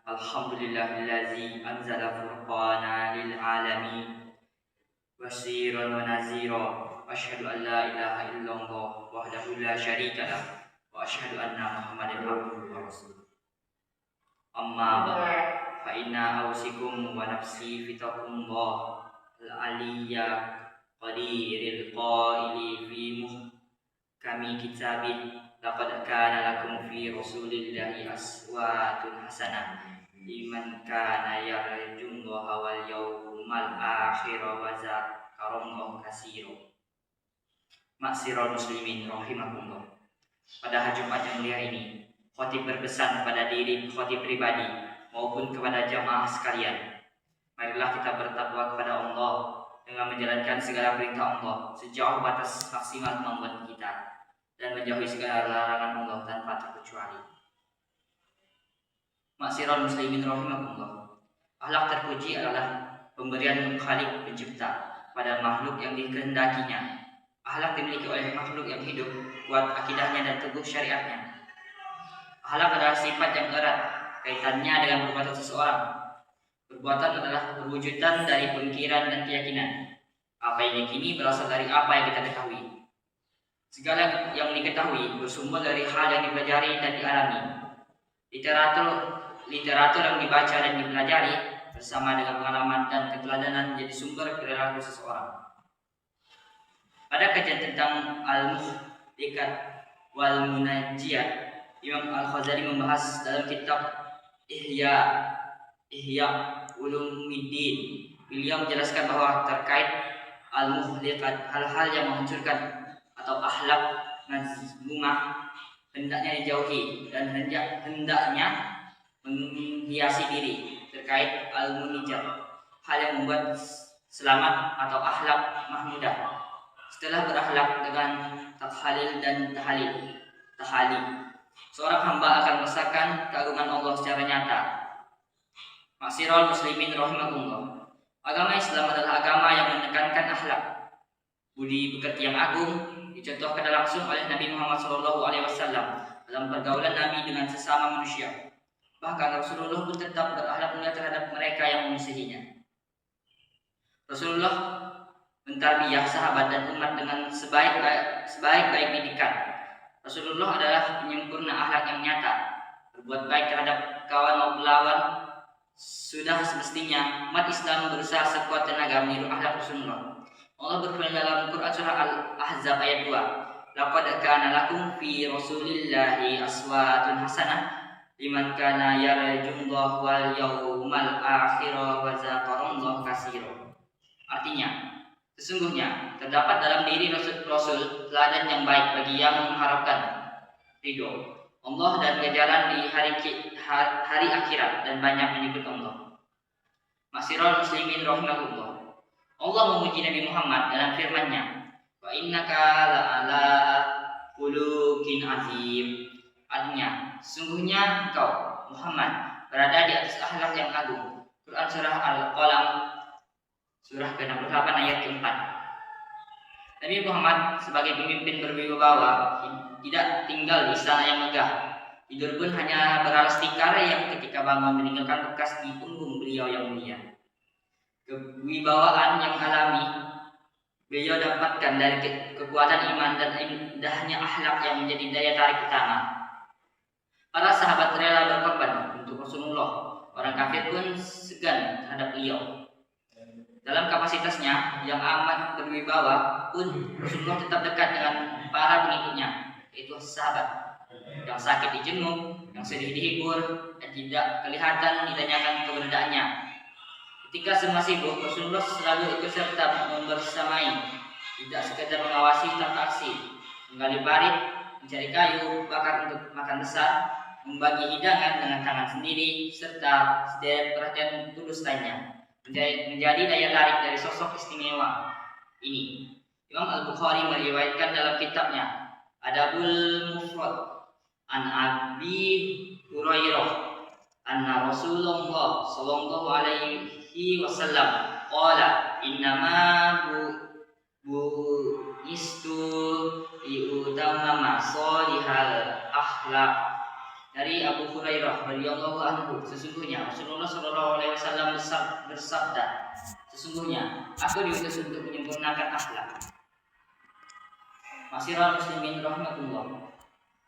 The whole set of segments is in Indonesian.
Alhamdulillahillazi anzala furqana lil alamin basyiran wa nazira wa asyhadu an la ilaha illallah wahdahu la syarika lah wa asyhadu anna Muhammadan abduhu wa rasuluh. Amma ba'd, fa inna awsikum wa nafsi fi taqwallah al-aliyya qadiril qaili fi muhkami kitabih laqad kana lakum fi rasulillahi uswatun hasanah liman kana yarjullaha wal yawmal akhir wa dzakarallaha katsiran. Maksirul muslimin rahimakumullah. Pada Jumat yang mulia ini, khatib berpesan kepada diri khatib pribadi maupun kepada jamaah sekalian. Marilah kita bertakwa kepada Allah dengan menjalankan segala perintah Allah sejauh batas maksimal kemampuan kita dan menjauhi segala larangan Allah tanpa terkecuali. Maksirul muslimin rahimakumullah. Akhlak terpuji adalah pemberian Khalik pencipta pada makhluk yang dikehendakinya. Akhlak dimiliki oleh makhluk yang hidup, kuat akidahnya dan teguh syariatnya. Akhlak adalah sifat yang erat kaitannya dengan perbuatan seseorang. Perbuatan adalah perwujudan dari pemikiran dan keyakinan. Apa yang diyakini berasal dari apa yang kita ketahui. Segala yang diketahui bersumber dari hal yang dipelajari dan dialami. Literatur yang dibaca dan dipelajari bersama dengan pengalaman dan keteladanan menjadi sumber perilaku seseorang. Pada kajian tentang al-muhlikat wal munajjiyat, Imam Al-Ghazali membahas dalam kitab Ihya Ulumuddin. Beliau menjelaskan bahwa terkait al-muhlikat, hal-hal yang menghancurkan atau akhlak mazmumah hendaknya dijauhi dan hendaknya menghiasi diri. Terkait al-munijat, hal yang membuat selamat atau akhlak mahmudah. Setelah berakhlak dengan takhalil dan tahali, seorang hamba akan merasakan keagungan Allah secara nyata. Maksirul muslimin rahimakumullah. Agama Islam adalah agama yang menekankan akhlak, budi pekerti yang agung, dicontohkan langsung oleh Nabi Muhammad SAW dalam pergaulan Nabi dengan sesama manusia. Bahkan Rasulullah pun tetap berakhlak mulia terhadap mereka yang menyisihinya. Rasulullah mentarbiyah sahabat dan umat dengan sebaik-baik didikan. Rasulullah adalah penyempurna akhlak yang nyata. Berbuat baik terhadap kawan maupun lawan. Sudah semestinya umat Islam berusaha sekuat tenaga meniru akhlak Rasulullah. Allah berfirman dalam Quran surah Al-Ahzab ayat 2, laqad kana lakum fi rasulillahi uswatun hasanah liman kana yarjullaha wal yawmal akhir wa dzakarallaha katsiran. Artinya, sesungguhnya terdapat dalam diri Rasul teladan yang baik bagi yang mengharapkan ridho Allah dan kejaran di hari akhirat dan banyak menyebut Allah. Maksirul muslimin rahimahullah. Allah memuji Nabi Muhammad dalam firman-Nya, wa innaka la'ala khuluqin azim. Artinya, sungguhnya engkau Muhammad berada di atas akhlak yang agung. Quran surah Al-Qalam surah ke-68 ayat ke-4. Nabi Muhammad sebagai pemimpin berwibawa tidak tinggal di istana yang megah. Tidur pun hanya beralas tikar yang ketika bangun meninggalkan bekas di punggung beliau yang mulia. Kewibawaan yang alami beliau dapatkan dari kekuatan iman dan indahnya akhlak yang menjadi daya tarik utama. Para sahabat rela berkorban untuk Rasulullah. Orang kafir pun segan terhadap beliau. Dalam kapasitasnya yang amat berwibawa pun Rasulullah tetap dekat dengan para pengikutnya, yaitu sahabat. Yang sakit dijenguk, yang sedih dihibur, dan tidak kelihatan ditanyakan keberadaannya. Ketika semua sibuk, Rasulullah selalu ikut serta membersamai, tidak sekedar mengawasi transaksi, menggali parit, mencari kayu, bakar untuk makan besar, membagi hidangan dengan tangan sendiri, serta sederet perhatian tulus lainnya. Menjadi daya tarik dari sosok istimewa ini. Imam Al-Bukhari meriwayatkan dalam kitabnya Adabul Mufrad an Abi Hurairah anna Rasulullah sallallahu alaihi wasallam qala innama istu liutamama salihal akhlaq. dari Abu Hurairah radhiyallahu anhu, sesungguhnya Rasulullah sallallahu alaihi wasallam bersabda, sesungguhnya aku diutus untuk menyempurnakan akhlak. Masiral muslimin rahimakumullah.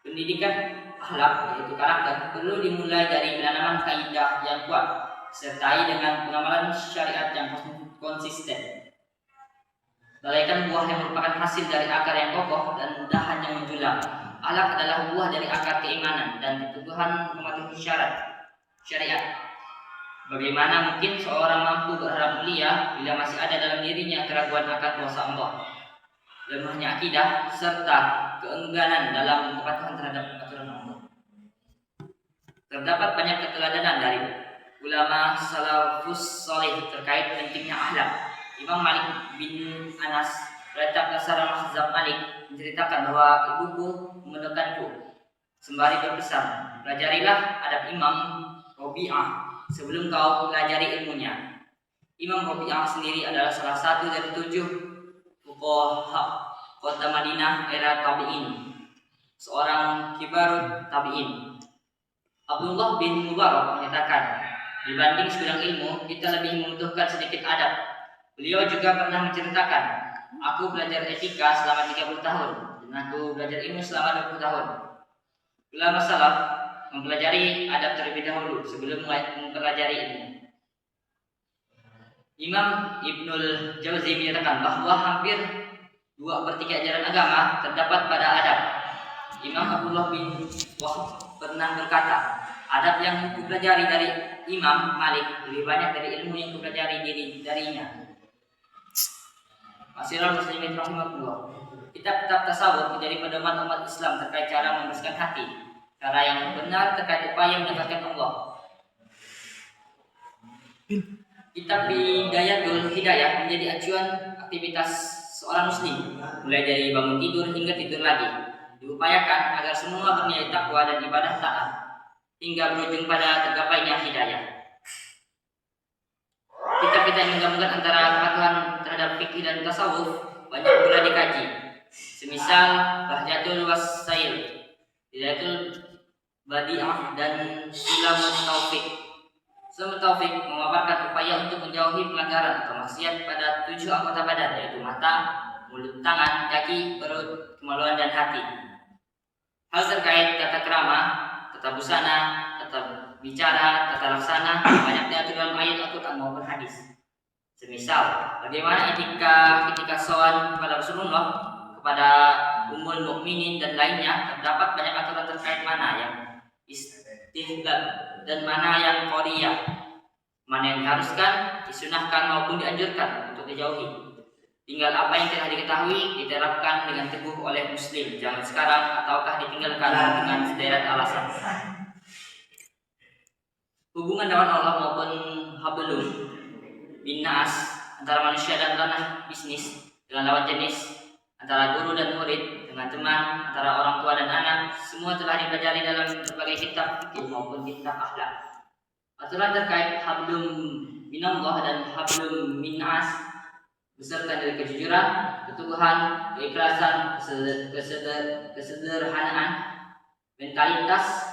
Pendidikan akhlak yaitu karakter perlu dimulai dari penanaman kaidah yang kuat sertai dengan pengamalan syariat yang konsisten. Bagaikan buah yang merupakan hasil dari akar yang kokoh dan dahan yang menjulang. Akhlak adalah buah dari akar keimanan dan keteguhan mematuhi syariat. Bagaimana mungkin seorang mampu berharap mulia bila masih ada dalam dirinya keraguan akan kuasa Allah, lemahnya akidah, serta keengganan dalam kepatuhan terhadap aturan Allah. Terdapat banyak keteladanan dari ulama salafus salih terkait pentingnya akhlak. Imam Malik bin Anas, kitab Dasar Mazhab Malik, menceritakan bahwa ibuku menekanku sembari berpesan, pelajarilah adab Imam Rabi'ah sebelum kau pelajari ilmunya. Imam Rabi'ah sendiri adalah salah satu dari 7 fuqaha kota Madinah era tabi'in, seorang kibarut tabi'in. Abdullah bin Mubarak menyatakan, dibanding segudang ilmu, kita lebih membutuhkan sedikit adab. Beliau juga pernah menceritakan, aku belajar etika selama 30 tahun dan aku belajar ilmu selama 20 tahun. Ulama salaf mempelajari adab terlebih dahulu sebelum mempelajari ilmu. Imam Ibnul Jauzi menyatakan bahwa hampir 2/3 ajaran agama terdapat pada adab. Imam Abdullah bin Wahab pernah berkata, adab yang kupelajari dari Imam Malik lebih banyak dari ilmu yang kupelajari darinya. Masiral muslimin rahimakumullah. Kitab-kitab tasawuf menjadi pedoman umat Islam terkait cara membersihkan hati, cara yang benar terkait upaya mendapatkan Allah. Kitab Bidayatul Hidayah menjadi acuan aktivitas seorang muslim, mulai dari bangun tidur hingga tidur lagi. Diupayakan agar semua bernilai takwa dan ibadah taat hingga berujung pada tergapainya hidayah. Kitab-kitab yang menggabungkan antara kepatuhan terhadap fikih dan tasawuf banyak pula dikaji. Semisal Bahjatul Wasail, Hidayatul Badi'ah, dan Sulamut Taufik. Sulamut Taufik memaparkan upaya untuk menjauhi pelanggaran atau maksiat pada 7 anggota badan, yaitu mata, mulut, tangan, kaki, perut, kemaluan, dan hati. Hal terkait tata krama, tata busana, tata bicara, tata laksana banyak diatur dalam ayat Al-Quran maupun hadis. Semisal bagaimana etika ketika sowan kepada Rasulullah, kepada Ummul Mukminin dan lainnya, terdapat banyak aturan terkait mana yang istihlal dan mana yang qoriyah, mana yang diharuskan, disunahkan maupun dianjurkan untuk dijauhi. Tinggal apa yang telah diketahui diterapkan dengan teguh oleh muslim zaman sekarang ataukah ditinggalkan dengan sederet alasan. Hubungan dengan Allah maupun hablum binas, antara manusia dan tanah bisnis dengan lawan jenis, antara guru dan murid dengan teman, antara orang tua dan anak, semua telah dipelajari dalam berbagai kitab fikih maupun kitab akhlak. Aturan terkait hablum minallah dan hablum minas beserta dari kejujuran, keteguhan, keikhlasan, kesederhanaan, mentalitas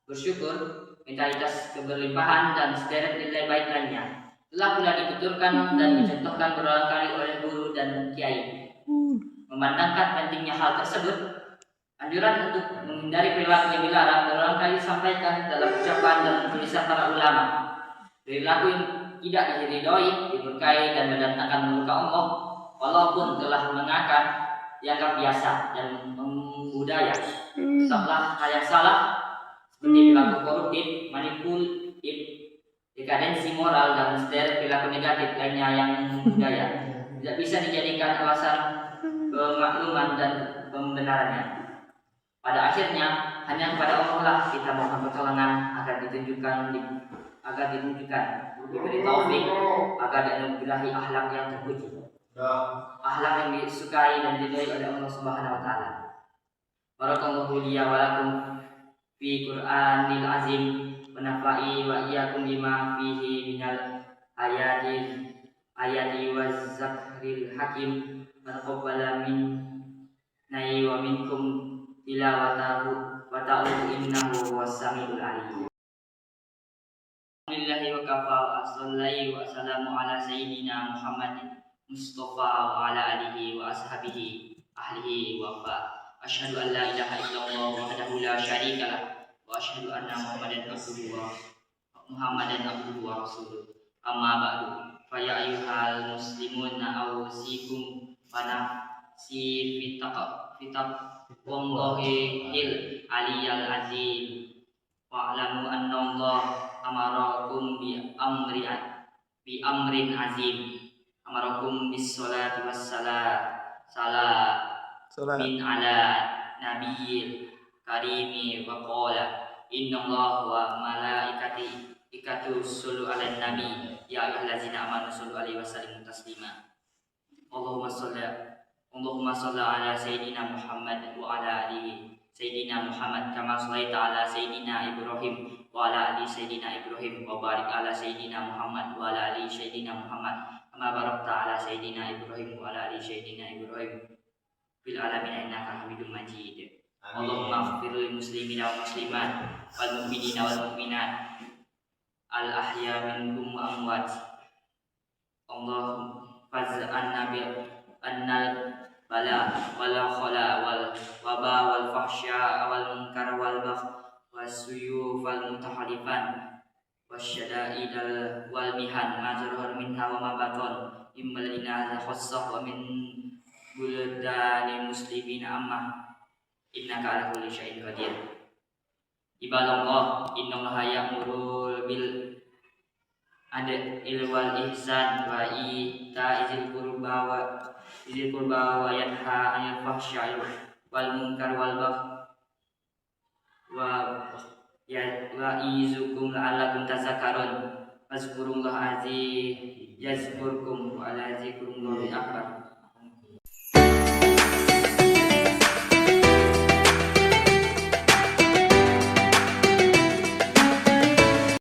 bersyukur, mentalitas keberlimpahan, dan sederet nilai baik lainnya telah pula dituturkan dan dicontohkan berulang kali oleh guru dan kiai. Memandangkan pentingnya hal tersebut, anjuran untuk menghindari perilaku yang dilarang berulang kali disampaikan dalam ucapan dan tulisan para ulama. Perilaku yang tidak diridhoi, dimurkai, dan mendatangkan murka Allah, walaupun telah mengakar, dianggap biasa dan membudaya. Tetaplah hal yang salah seperti perilaku koruptif, manipulatif, dekadensi moral, dan sederet perilaku negatif lainnya yang budaya tidak bisa dijadikan alasan pemakluman dan pembenarannya. Pada akhirnya hanya kepada Allah lah kita mohon pertolongan agar ditunjukkan, diberi taufik, agar dianugerahi akhlak yang terpuji, akhlak yang disukai dan diridhai oleh Allah Subhanahu wa taala. Barakallahu li wa lakum fi Qur'anil azim wa nafa'i wa iyyakum bima fihi minal ayati wa zakril hakim wa taqabbala minni wa minkum tilawatahu wa ta'lu innahu was-sami'ul 'alim. Alhamdulillahi wa kafa wa sallallahu wa sallamu ala sayyidina Muhammadin Mustafa wa ala alihi wa ashabihi ahlihi wa fa. Asyhadu an la ilaha illallah wahdahu la syarika lah wa asyhadu anna Muhammadan abduhu wa rasuluh. Amma ba'du. Fa ya ayyuhal muslimuna awsikum wa nafsi wallahi aliyal azim wa alamu anna Allah amarakum bi amrin azim amarakum bis salati was salam min ala nabiyil karimi wa qala inna Allah wa malaikatahu yushollu 'alan nabi ya ayyuhallazina amanu shollu 'alaihi wa sallimu taslima. Allahumma shalli ala sayyidina Muhammad wa ala alihi sayyidina Muhammad kama shallaita ala sayyidina Ibrahim wa ala ali sayyidina Ibrahim wa barik ala sayyidina Muhammad wa ala ali sayyidina Muhammad kama barakta ala sayyidina Ibrahim wa ala ali sayyidina Ibrahim fil alamin innaka Hamidum Majid. Allahumma ighfir lil muslimina wal muslimat wal mu'minina wal mu'minat al ahya minhum wa amwat. Allahumma faz'anna annal bala wal khala wal waba wal fahsya wal munkar wal bagh wasuyuf wal mutahalifan wasyada'id wal mihan ma zarhar minha wa ma baton immalina khassah wa min buldani muslimin amma innaka ala kulli syai'in qadir. Ibadallah, innallaha ya'muru bil adli wal ihsan wa ita'izil qurba wa yanha 'anil fahsya'i wal munkar wal bagh wa izukum la'allakum tazakkarun. Fazkurullaha yazkurkum wa la zikrullahi akbar.